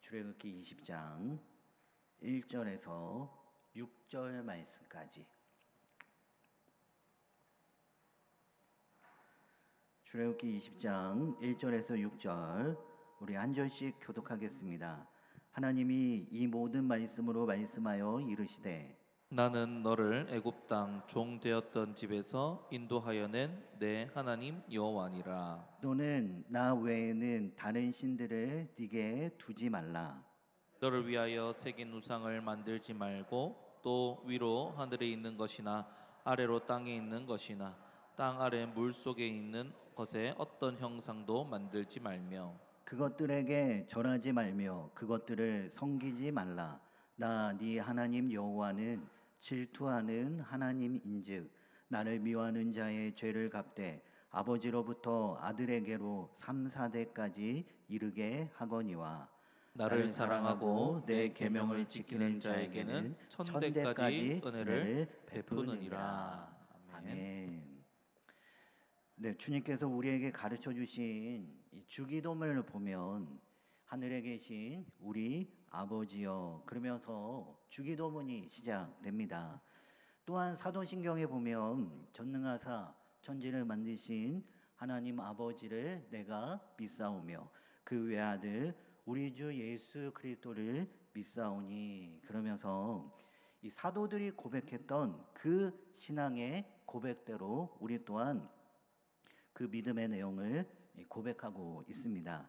출애굽기 20장 1절에서 6절 말씀까지. 출애굽기 20장 1절에서 6절 우리 한 절씩 교독하겠습니다. 하나님이 이 모든 말씀으로 말씀하여 이르시되 나는 너를 애굽 땅 종 되었던 집에서 인도하여 낸 내 하나님 여호와니라. 너는 나 외에는 다른 신들을 네게 두지 말라. 너를 위하여 새긴 우상을 만들지 말고 또 위로 하늘에 있는 것이나 아래로 땅에 있는 것이나 땅 아래 물 속에 있는 것에 어떤 형상도 만들지 말며 그것들에게 절하지 말며 그것들을 섬기지 말라. 나 네 하나님 여호와는 질투하는 하나님인즉 나를 미워하는 자의 죄를 갚되 아버지로부터 아들에게로 3, 4대까지 이르게 하거니와 나를 사랑하고 내 계명을 지키는 자에게는 천대까지 은혜를 베푸느니라. 아멘. 아멘. 네, 주님께서 우리에게 가르쳐 주신 이 주기도문을 보면 하늘에 계신 우리 아버지여 그러면서 주기도문이 시작됩니다. 또한 사도신경에 보면 전능하사 천지를 만드신 하나님 아버지를 내가 믿사오며 그 외아들 우리 주 예수 그리스도를 믿사오니 그러면서 이 사도들이 고백했던 그 신앙의 고백대로 우리 또한 그 믿음의 내용을 고백하고 있습니다.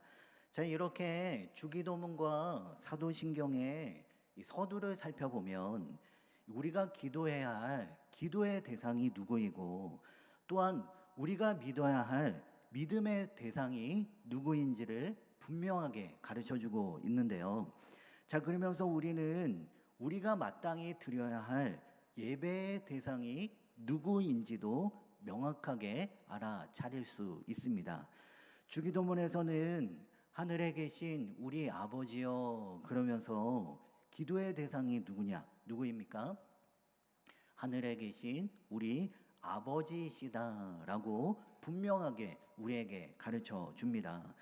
자, 이렇게 주기도문과 사도신경의 이 서두를 살펴보면 우리가 기도해야 할 기도의 대상이 누구이고 또한 우리가 믿어야 할 믿음의 대상이 누구인지를 분명하게 가르쳐주고 있는데요. 자, 그러면서 우리는 우리가 마땅히 드려야 할 예배의 대상이 누구인지도 명확하게 알아차릴 수 있습니다. 주기도문에서는 하늘에 계신 우리 아버지여 그러면서 기도의 대상이 누구입니까? 하늘에 계신 우리 아버지시다라고 분명하게 우리에게 가르쳐 줍니다.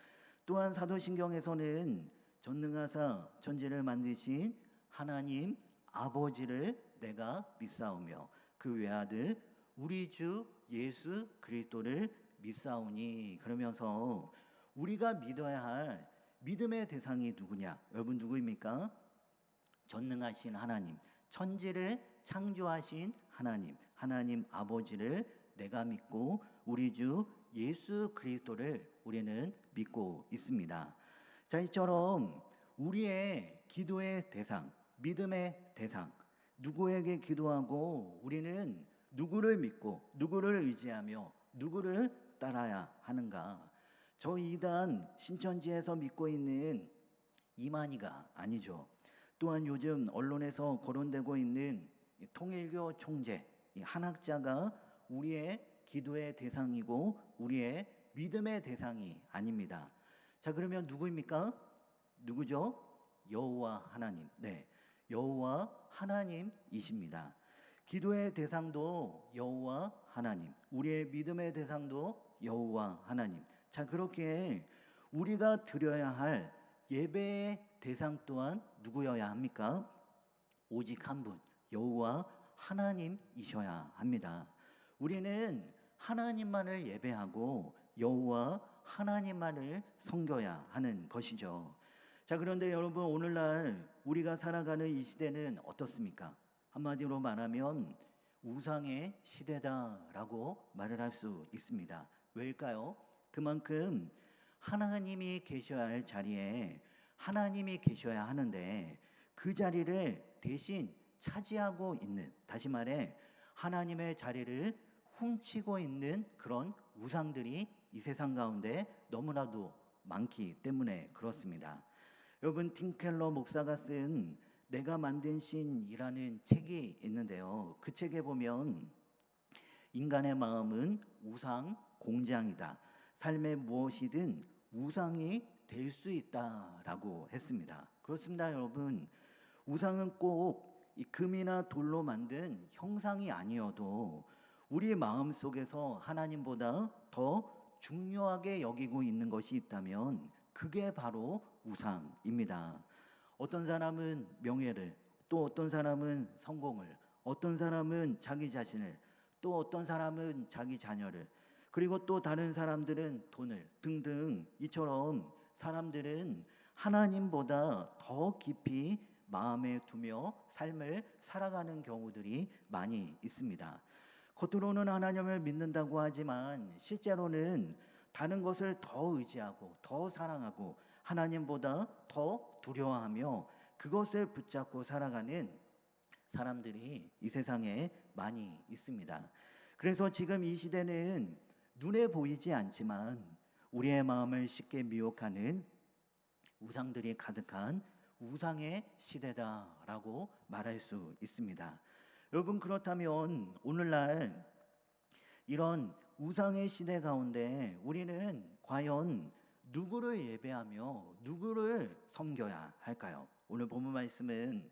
또한 사도신경에서는 전능하사 천지를 만드신 하나님 아버지를 내가 믿사오며 그 외아들 우리 주 예수 그리스도를 믿사오니 그러면서 우리가 믿어야 할 믿음의 대상이 누구냐? 여러분 누구입니까? 전능하신 하나님, 천지를 창조하신 하나님 아버지를 내가 믿고 우리 주 예수 그리스도를 우리는 믿고 있습니다. 자, 이처럼 우리의 기도의 대상, 믿음의 대상, 누구에게 기도하고 우리는 누구를 믿고 누구를 의지하며 누구를 따라야 하는가? 저 이단 신천지에서 믿고 있는 이만희가 아니죠. 또한 요즘 언론에서 거론되고 있는 통일교 총재 한학자가 우리의 기도의 대상이고 우리의 믿음의 대상이 아닙니다. 자, 그러면 누구입니까? 누구죠? 여호와 하나님. 네, 여호와 하나님이십니다. 기도의 대상도 여호와 하나님, 우리의 믿음의 대상도 여호와 하나님. 자, 그렇게 우리가 드려야 할 예배의 대상 또한 누구여야 합니까? 오직 한 분, 여호와 하나님이셔야 합니다. 우리는 하나님만을 예배하고 여호와 하나님만을 섬겨야 하는 것이죠. 자, 그런데 여러분 오늘날 우리가 살아가는 이 시대는 어떻습니까? 한마디로 말하면 우상의 시대다라고 말을 할 수 있습니다. 왜일까요? 그만큼 하나님이 계셔야 할 자리에 하나님이 계셔야 하는데 그 자리를 대신 차지하고 있는, 다시 말해 하나님의 자리를 훔치고 있는 그런 우상들이 이 세상 가운데 너무나도 많기 때문에 그렇습니다. 여러분, 팀 켈러 목사가 쓴 내가 만든 신이라는 책이 있는데요. 그 책에 보면 인간의 마음은 우상 공장이다. 삶의 무엇이든 우상이 될 수 있다라고 했습니다. 그렇습니다, 여러분. 우상은 꼭 이 금이나 돌로 만든 형상이 아니어도 우리 마음 속에서 하나님보다 더 중요하게 여기고 있는 것이 있다면 그게 바로 우상입니다. 어떤 사람은 명예를, 또 어떤 사람은 성공을, 어떤 사람은 자기 자신을, 또 어떤 사람은 자기 자녀를, 그리고 또 다른 사람들은 돈을 등등, 이처럼 사람들은 하나님보다 더 깊이 마음에 두며 삶을 살아가는 경우들이 많이 있습니다. 겉으로는 하나님을 믿는다고 하지만 실제로는 다른 것을 더 의지하고 더 사랑하고 하나님보다 더 두려워하며 그것을 붙잡고 살아가는 사람들이 이 세상에 많이 있습니다. 그래서 지금 이 시대는 눈에 보이지 않지만 우리의 마음을 쉽게 미혹하는 우상들이 가득한 우상의 시대다라고 말할 수 있습니다. 여러분, 그렇다면 오늘날 이런 우상의 시대 가운데 우리는 과연 누구를 예배하며 누구를 섬겨야 할까요? 오늘 본문 말씀은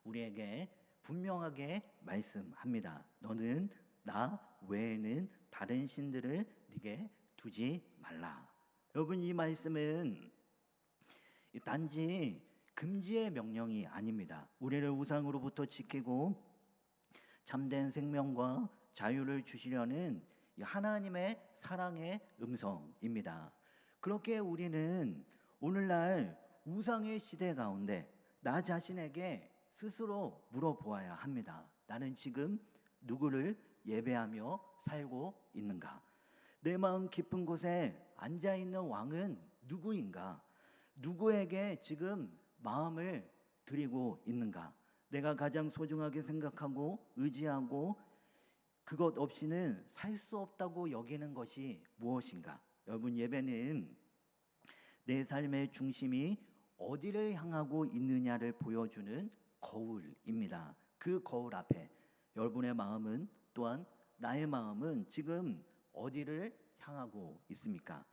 우리에게 분명하게 말씀합니다. 너는 나 외에는 다른 신들을 네게 두지 말라. 여러분, 이 말씀은 단지 금지의 명령이 아닙니다. 우리를 우상으로부터 지키고 참된 생명과 자유를 주시려는 하나님의 사랑의 음성입니다. 그렇게 우리는 오늘날 우상의 시대 가운데 나 자신에게 스스로 물어보아야 합니다. 나는 지금 누구를 예배하며 살고 있는가? 내 마음 깊은 곳에 앉아 있는 왕은 누구인가? 누구에게 지금 마음을 드리고 있는가? 내가 가장 소중하게 생각하고 의지하고 그것 없이는 살 수 없다고 여기는 것이 무엇인가? 여러분, 예배는 내 삶의 중심이 어디를 향하고 있느냐를 보여주는 거울입니다. 그 거울 앞에 여러분의 마음은, 또한 나의 마음은 지금 어디를 향하고 있습니까?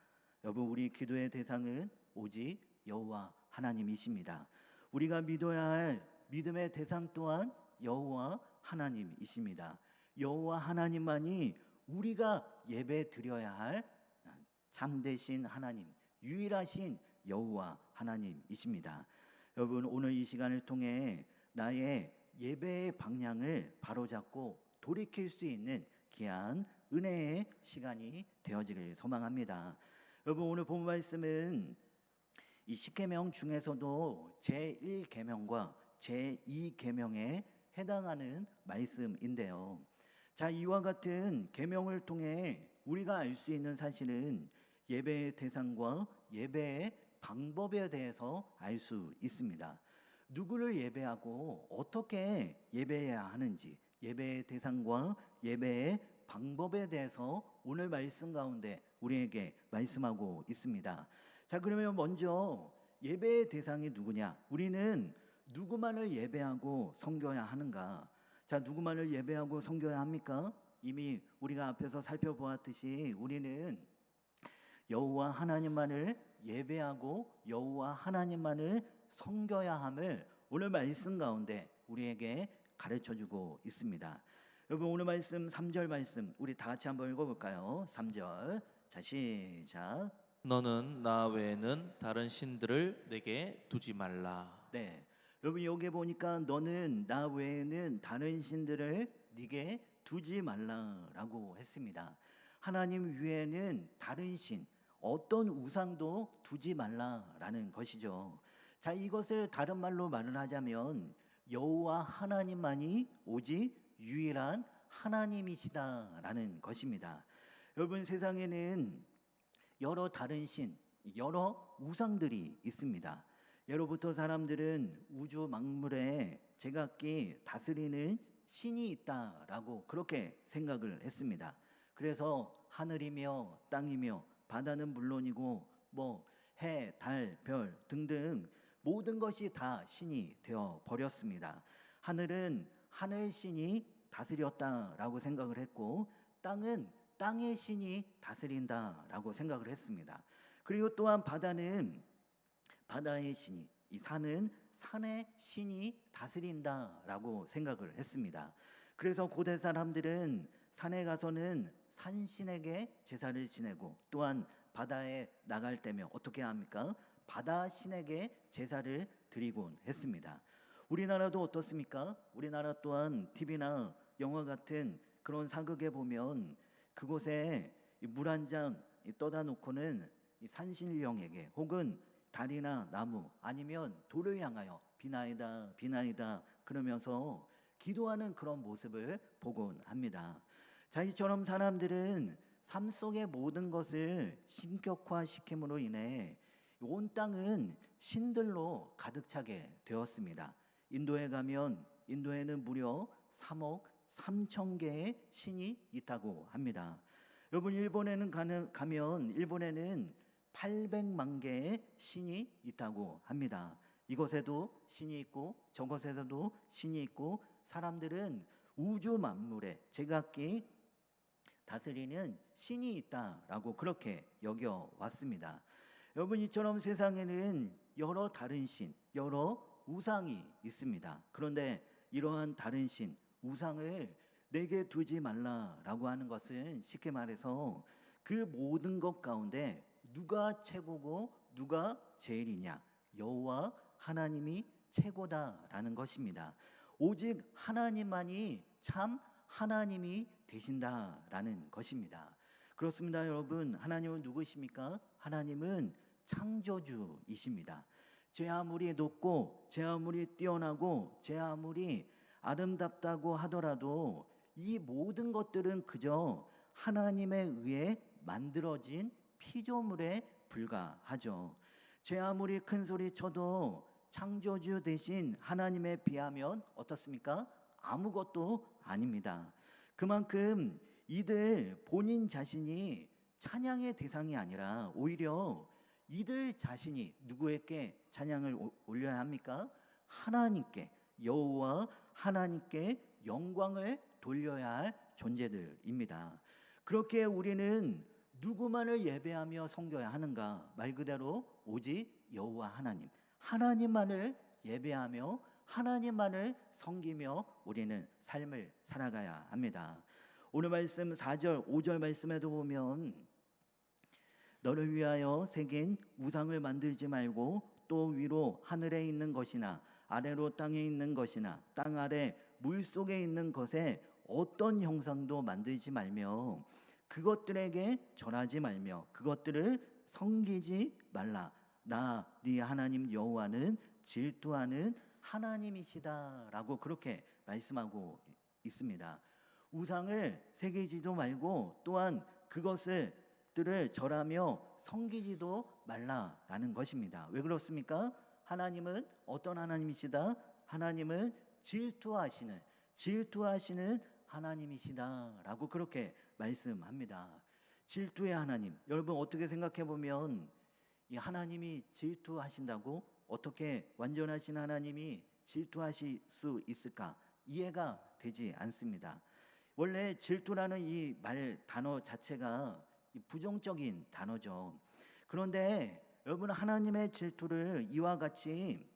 여러분, 우리 기도의 대상은 오직 여호와 하나님이십니다. 우리가 믿어야 할 믿음의 대상 또한 여호와 하나님이십니다. 여호와 하나님만이 우리가 예배 드려야 할 참되신 하나님, 유일하신 여호와 하나님이십니다. 여러분, 오늘 이 시간을 통해 나의 예배의 방향을 바로잡고 돌이킬 수 있는 귀한 은혜의 시간이 되어지길 소망합니다. 여러분, 오늘 본 말씀은 이 10계명 중에서도 제1계명과 제2계명에 해당하는 말씀인데요. 자, 이와 같은 계명을 통해 우리가 알 수 있는 사실은 예배의 대상과 예배의 방법에 대해서 알 수 있습니다. 누구를 예배하고 어떻게 예배해야 하는지, 예배의 대상과 예배의 방법에 대해서 오늘 말씀 가운데 우리에게 말씀하고 있습니다. 자, 그러면 먼저 예배의 대상이 누구냐? 우리는 누구만을 예배하고 섬겨야 하는가? 자, 누구만을 예배하고 섬겨야 합니까? 이미 우리가 앞에서 살펴보았듯이 우리는 여호와 하나님만을 예배하고 여호와 하나님만을 섬겨야 함을 오늘 말씀 가운데 우리에게 가르쳐주고 있습니다. 여러분, 오늘 말씀 3절 말씀 우리 다 같이 한번 읽어볼까요? 3절, 자, 시작. 너는 나 외에는 다른 신들을 내게 두지 말라. 네, 여러분, 여기 보니까 너는 나 외에는 다른 신들을 네게 두지 말라라고 했습니다. 하나님 외에는 다른 신, 어떤 우상도 두지 말라라는 것이죠. 자, 이것을 다른 말로 말을 하자면 여호와 하나님만이 오직 유일한 하나님이시다라는 것입니다. 여러분, 세상에는 여러 다른 신, 여러 우상들이 있습니다. 예로부터 사람들은 우주 만물에 제각기 다스리는 신이 있다라고 그렇게 생각을 했습니다. 그래서 하늘이며 땅이며 바다는 물론이고 해, 달, 별 등등 모든 것이 다 신이 되어 버렸습니다. 하늘은 하늘 신이 다스렸다라고 생각을 했고, 땅은 땅의 신이 다스린다라고 생각을 했습니다. 그리고 또한 바다는 바다의 신이, 이 산은 산의 신이 다스린다라고 생각을 했습니다. 그래서 고대 사람들은 산에 가서는 산신에게 제사를 지내고, 또한 바다에 나갈 때면 어떻게 합니까? 바다 신에게 제사를 드리곤 했습니다. 우리나라도 어떻습니까? 우리나라 또한 TV나 영화 같은 그런 사극에 보면 그곳에 물 한 잔 떠다 놓고는 이 산신령에게 혹은 달이나 나무 아니면 돌을 향하여 비나이다 비나이다 그러면서 기도하는 그런 모습을 보곤 합니다. 자, 이처럼 사람들은 삶 속의 모든 것을 신격화시킴으로 인해 온 땅은 신들로 가득 차게 되었습니다. 인도에 가면 인도에는 무려 3억 3천 개의 신이 있다고 합니다. 여러분 일본에는 가면 일본에는 800만 개의 신이 있다고 합니다. 이곳에도 신이 있고 저곳에서도 신이 있고 사람들은 우주 만물에 제각기 다스리는 신이 있다라고 그렇게 여겨 왔습니다. 여러분 이처럼 세상에는 여러 다른 신, 여러 우상이 있습니다. 그런데 이러한 다른 신, 우상을 내게 두지 말라라고 하는 것은 쉽게 말해서 그 모든 것 가운데 누가 최고고 누가 제일이냐? 여호와 하나님이 최고다라는 것입니다. 오직 하나님만이 참 하나님이 되신다라는 것입니다. 그렇습니다, 여러분. 하나님은 누구십니까? 하나님은 창조주이십니다. 제 아무리 높고 제 아무리 뛰어나고 제 아무리 아름답다고 하더라도 이 모든 것들은 그저 하나님에 의해 만들어진 피조물에 불과하죠. 제 아무리 큰 소리 쳐도 창조주 대신 하나님에 비하면 어떻습니까? 아무것도 아닙니다. 그만큼 이들 본인 자신이 찬양의 대상이 아니라 오히려 이들 자신이 누구에게 찬양을 올려야 합니까? 하나님께, 여호와 하나님께 영광을 돌려야 할 존재들입니다. 그렇게 우리는 누구만을 예배하며 섬겨야 하는가? 말 그대로 오직 여호와 하나님, 하나님만을 예배하며 하나님만을 섬기며 우리는 삶을 살아가야 합니다. 오늘 말씀 4절, 5절 말씀에도 보면 너를 위하여 새긴 우상을 만들지 말고 또 위로 하늘에 있는 것이나 아래로 땅에 있는 것이나 땅 아래 물 속에 있는 것에 어떤 형상도 만들지 말며 그것들에게 절하지 말며 그것들을 섬기지 말라. 나 네 하나님 여호와는 질투하는 하나님이시다라고 그렇게 말씀하고 있습니다. 우상을 새기지도 말고 또한 그것들을 절하며 섬기지도 말라라는 것입니다. 왜 그렇습니까? 하나님은 어떤 하나님이시다? 하나님은 질투하시는 하나님이시다라고 그렇게 말씀합니다. 질투의 하나님. 여러분 어떻게 생각해 보면 이 하나님이 질투하신다고 어떻게 완전하신 하나님이 질투하실 수 있을까? 이해가 되지 않습니다. 원래 질투라는 이 말 단어 자체가 부정적인 단어죠. 그런데 여러분 하나님의 질투를 이와 같이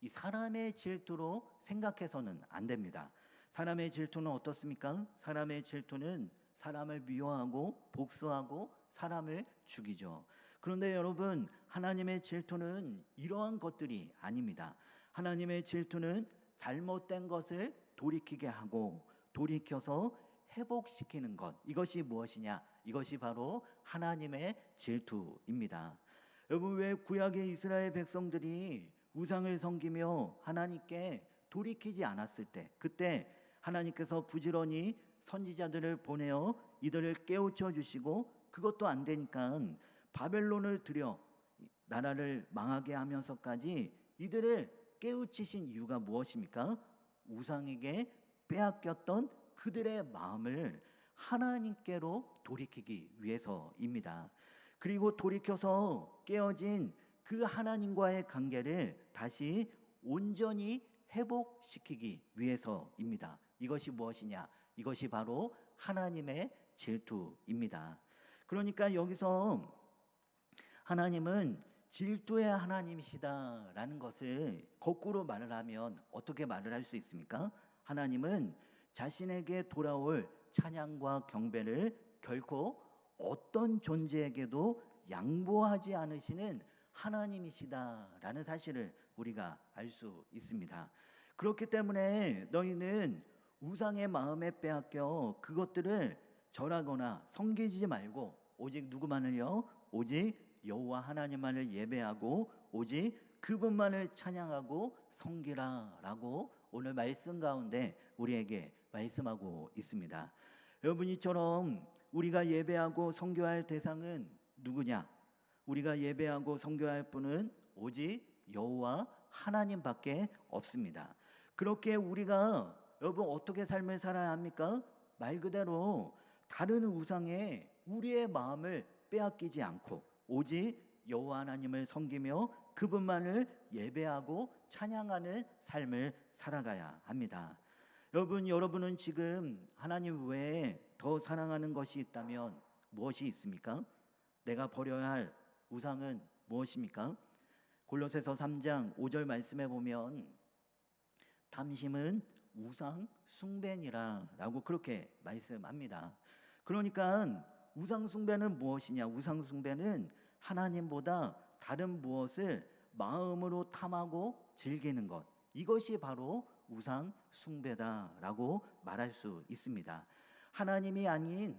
이 사람의 질투로 생각해서는 안 됩니다. 사람의 질투는 어떻습니까? 사람의 질투는 사람을 미워하고 복수하고 사람을 죽이죠. 그런데 여러분 하나님의 질투는 이러한 것들이 아닙니다. 하나님의 질투는 잘못된 것을 돌이키게 하고 돌이켜서 회복시키는 것. 이것이 무엇이냐? 이것이 바로 하나님의 질투입니다. 여러분 왜 구약의 이스라엘 백성들이 우상을 섬기며 하나님께 돌이키지 않았을 때 그때 하나님께서 부지런히 선지자들을 보내어 이들을 깨우쳐 주시고 그것도 안 되니까 바벨론을 들여 나라를 망하게 하면서까지 이들을 깨우치신 이유가 무엇입니까? 우상에게 빼앗겼던 그들의 마음을 하나님께로 돌이키기 위해서입니다. 그리고 돌이켜서 깨어진 그 하나님과의 관계를 다시 온전히 회복시키기 위해서입니다. 이것이 무엇이냐? 이것이 바로 하나님의 질투입니다. 그러니까 여기서 하나님은 질투의 하나님이시다라는 것을 거꾸로 말을 하면 어떻게 말을 할 수 있습니까? 하나님은 자신에게 돌아올 찬양과 경배를 결코 어떤 존재에게도 양보하지 않으시는 하나님이시다라는 사실을 우리가 알 수 있습니다. 그렇기 때문에 너희는 우상의 마음에 빼앗겨 그것들을 절하거나 섬기지 말고 오직 누구만을요? 오직 여호와 하나님만을 예배하고 오직 그분만을 찬양하고 섬기라라고 오늘 말씀 가운데 우리에게 말씀하고 있습니다. 여러분, 이처럼 우리가 예배하고 섬겨할 대상은 누구냐? 우리가 예배하고 섬겨할 분은 오직 여호와 하나님밖에 없습니다. 그렇게 우리가 여러분 어떻게 삶을 살아야 합니까? 말 그대로 다른 우상에 우리의 마음을 빼앗기지 않고 오직 여호와 하나님을 섬기며 그분만을 예배하고 찬양하는 삶을 살아가야 합니다. 여러분은 지금 하나님 외에 더 사랑하는 것이 있다면 무엇이 있습니까? 내가 버려야 할 우상은 무엇입니까? 골로새서 3장 5절 말씀에 보면 탐심은 우상 숭배니라 라고 그렇게 말씀합니다. 그러니까 우상 숭배는 무엇이냐? 우상 숭배는 하나님보다 다른 무엇을 마음으로 탐하고 즐기는 것, 이것이 바로 우상 숭배다라고 말할 수 있습니다. 하나님이 아닌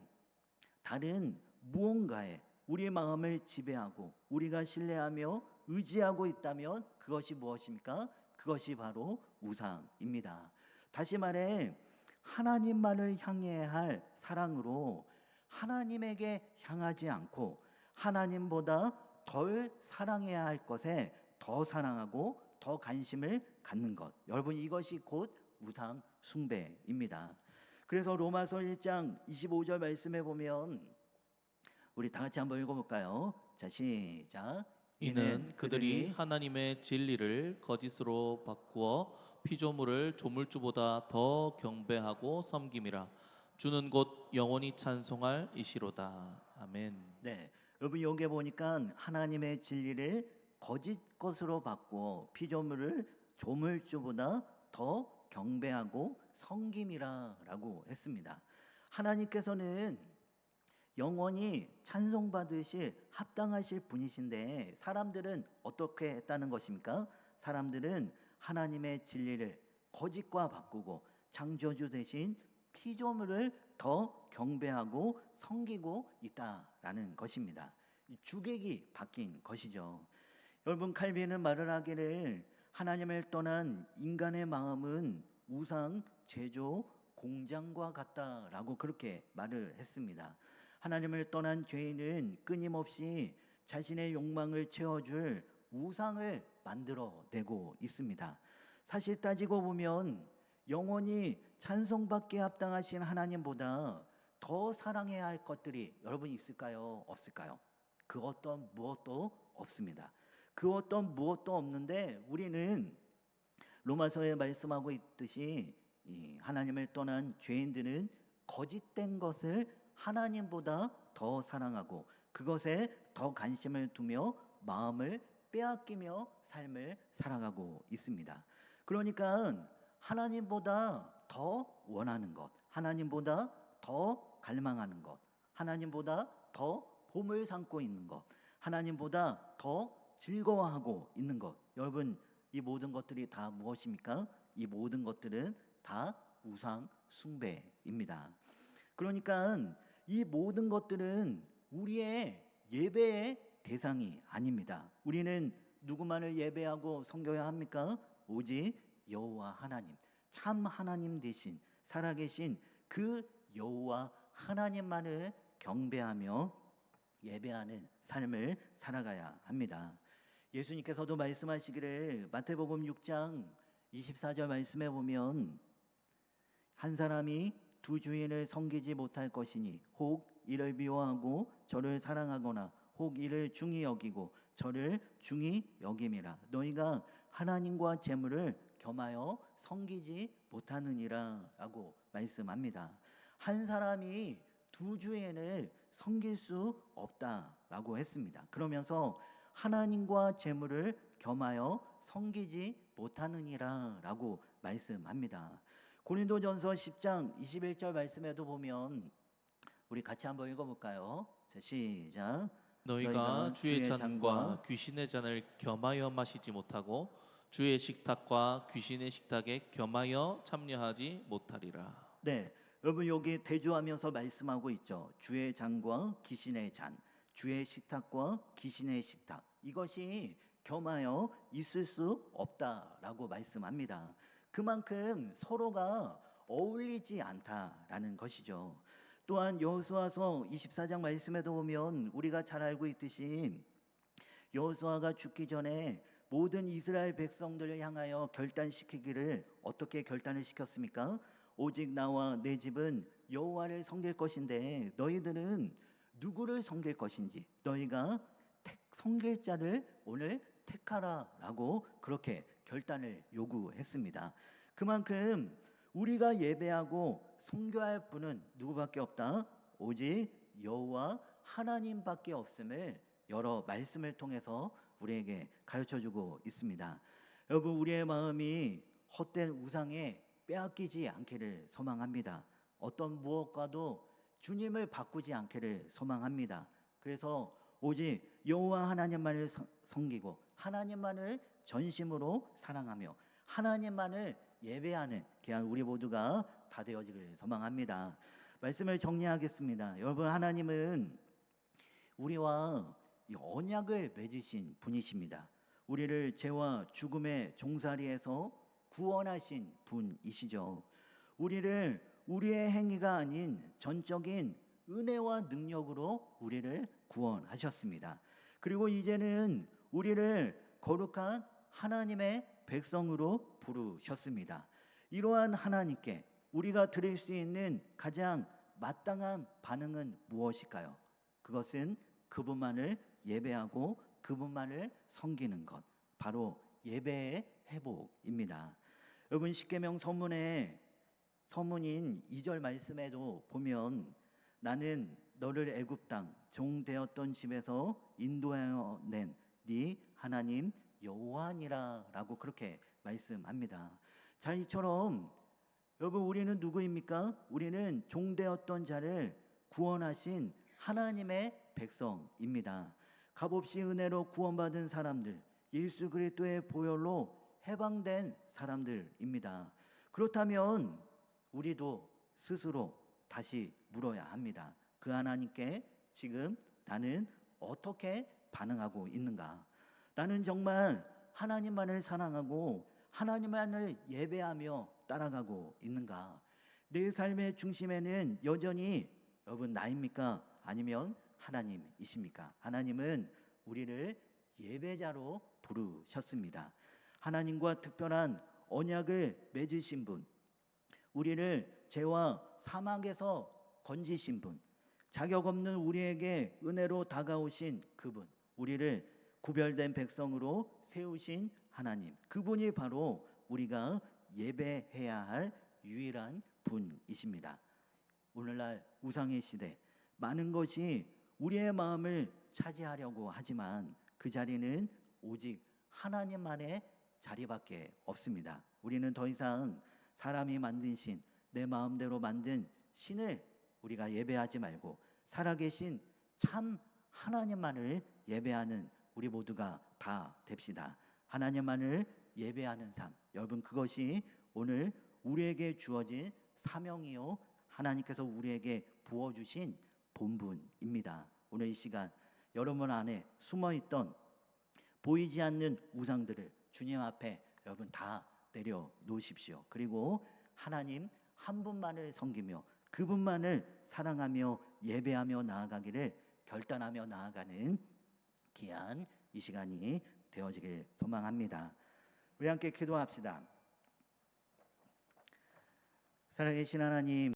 다른 무언가에 우리의 마음을 지배하고 우리가 신뢰하며 의지하고 있다면 그것이 무엇입니까? 그것이 바로 우상입니다. 다시 말해 하나님만을 향해야 할 사랑으로 하나님에게 향하지 않고 하나님보다 덜 사랑해야 할 것에 더 사랑하고 더 관심을 갖는 것, 여러분 이것이 곧 우상 숭배입니다. 그래서 로마서 1장 25절 말씀에 보면 우리 다 같이 한번 읽어볼까요? 자, 시작. 이는 그들이 하나님의 진리를 거짓으로 바꾸어 피조물을 조물주보다 더 경배하고 섬김이라. 주는 곧 영원히 찬송할 이시로다. 아멘. 네, 여러분 여기 보니까 하나님의 진리를 거짓 것으로 바꾸어 피조물을 조물주보다 더 경배하고 섬김이라라고 했습니다. 하나님께서는 영원히 찬송받으실 합당하실 분이신데 사람들은 어떻게 했다는 것입니까? 사람들은 하나님의 진리를 거짓과 바꾸고 창조주 대신 피조물을 더 경배하고 섬기고 있다라는 것입니다. 주객이 바뀐 것이죠. 여러분, 칼빈은 말을 하기를 하나님을 떠난 인간의 마음은 우상 제조 공장과 같다라고 그렇게 말을 했습니다. 하나님을 떠난 죄인은 끊임없이 자신의 욕망을 채워줄 우상을 만들어내고 있습니다. 사실 따지고 보면 영원히 찬송받기에 합당하신 하나님보다 더 사랑해야 할 것들이 여러분 있을까요? 없을까요? 그 어떤 무엇도 없습니다. 그 어떤 무엇도 없는데 우리는 로마서에 말씀하고 있듯이 이 하나님을 떠난 죄인들은 거짓된 것을 하나님보다 더 사랑하고 그것에 더 관심을 두며 마음을 빼앗기며 삶을 살아가고 있습니다. 그러니까 하나님보다 더 원하는 것, 하나님보다 더 갈망하는 것, 하나님보다 더 봄을 삼고 있는 것, 하나님보다 더 즐거워하고 있는 것, 여러분 이 모든 것들이 다 무엇입니까? 이 모든 것들은 다 우상 숭배입니다. 그러니까 이 모든 것들은 우리의 예배의 대상이 아닙니다. 우리는 누구만을 예배하고 섬겨야 합니까? 오직 여호와 하나님, 참 하나님 되신 살아계신 그 여호와 하나님만을 경배하며 예배하는 삶을 살아가야 합니다. 예수님께서도 말씀하시기를 마태복음 6장 24절 말씀에 보면 한 사람이 두 주인을 섬기지 못할 것이니 혹 이를 미워하고 저를 사랑하거나 혹 이를 중히 여기고 저를 중히 여김이라. 너희가 하나님과 재물을 겸하여 섬기지 못하느니라 라고 말씀합니다. 한 사람이 두 주인을 섬길 수 없다라고 했습니다. 그러면서 하나님과 재물을 겸하여 섬기지 못하느니라 라고 말씀합니다. 고린도전서 10장 21절 말씀에도 보면 우리 같이 한번 읽어볼까요? 자, 시작. 너희가 주의 잔과 귀신의 잔을 겸하여 마시지 못하고 주의 식탁과 귀신의 식탁에 겸하여 참여하지 못하리라. 네, 여러분 여기 대조하면서 말씀하고 있죠. 주의 잔과 귀신의 잔, 주의 식탁과 귀신의 식탁. 이것이 겸하여 있을 수 없다라고 말씀합니다. 그만큼 서로가 어울리지 않다라는 것이죠. 또한 여호수아서 24장 말씀에도 보면 우리가 잘 알고 있듯이 여호수아가 죽기 전에 모든 이스라엘 백성들을 향하여 결단시키기를 어떻게 결단을 시켰습니까? 오직 나와 내 집은 여호와를 섬길 것인데 너희들은 누구를 섬길 것인지 너희가 섬길 자를 오늘 택하라라고 그렇게 결단을 요구했습니다. 그만큼 우리가 예배하고 섬겨할 분은 누구밖에 없다? 오직 여호와 하나님밖에 없음을 여러 말씀을 통해서 우리에게 가르쳐주고 있습니다. 여러분 우리의 마음이 헛된 우상에 빼앗기지 않기를 소망합니다. 어떤 무엇과도 주님을 바꾸지 않기를 소망합니다. 그래서 오직 여호와 하나님만을 섬기고 하나님만을 전심으로 사랑하며 하나님만을 예배하는 귀한 우리 모두가 다 되어지기를 소망합니다. 말씀을 정리하겠습니다. 여러분 하나님은 우리와 이 언약을 맺으신 분이십니다. 우리를 죄와 죽음의 종살이에서 구원하신 분이시죠. 우리를 우리의 행위가 아닌 전적인 은혜와 능력으로 우리를 구원하셨습니다. 그리고 이제는 우리를 거룩한 하나님의 백성으로 부르셨습니다. 이러한 하나님께 우리가 드릴 수 있는 가장 마땅한 반응은 무엇일까요? 그것은 그분만을 예배하고 그분만을 섬기는 것, 바로 예배의 회복입니다. 여러분 십계명 서문의 서문인 2절 말씀에도 보면 나는 너를 애굽 땅 종 되었던 집에서 인도하여 낸 네 하나님 여호와니라라고 그렇게 말씀합니다. 자, 이처럼 여러분 우리는 누구입니까? 우리는 종 되었던 자를 구원하신 하나님의 백성입니다. 값없이 은혜로 구원받은 사람들, 예수 그리스도의 보혈로 해방된 사람들입니다. 그렇다면 우리도 스스로 다시 물어야 합니다. 그 하나님께 지금 나는 어떻게 반응하고 있는가? 나는 정말 하나님만을 사랑하고 하나님만을 예배하며 따라가고 있는가? 내 삶의 중심에는 여전히 여러분 나입니까? 아니면 하나님이십니까? 하나님은 우리를 예배자로 부르셨습니다. 하나님과 특별한 언약을 맺으신 분, 우리를 죄와 사망에서 건지신 분, 자격 없는 우리에게 은혜로 다가오신 그분, 우리를 구별된 백성으로 세우신 하나님, 그분이 바로 우리가 예배해야 할 유일한 분이십니다. 오늘날 우상의 시대, 많은 것이 우리의 마음을 차지하려고 하지만 그 자리는 오직 하나님만의 자리밖에 없습니다. 우리는 더 이상 사람이 만든 신, 내 마음대로 만든 신을 우리가 예배하지 말고 살아계신 참 하나님만을 예배하는 우리 모두가 다 됩시다. 하나님만을 예배하는 삶, 여러분 그것이 오늘 우리에게 주어진 사명이요 하나님께서 우리에게 부어주신 본분입니다. 오늘 이 시간 여러분 안에 숨어있던 보이지 않는 우상들을 주님 앞에 여러분 다 내려놓으십시오. 그리고 하나님 한 분만을 섬기며 그분만을 사랑하며 예배하며 나아가기를 결단하며 나아가는 귀한 이 시간이 되어지길 소망합니다. 우리 함께 기도합시다. 살아계신 하나님,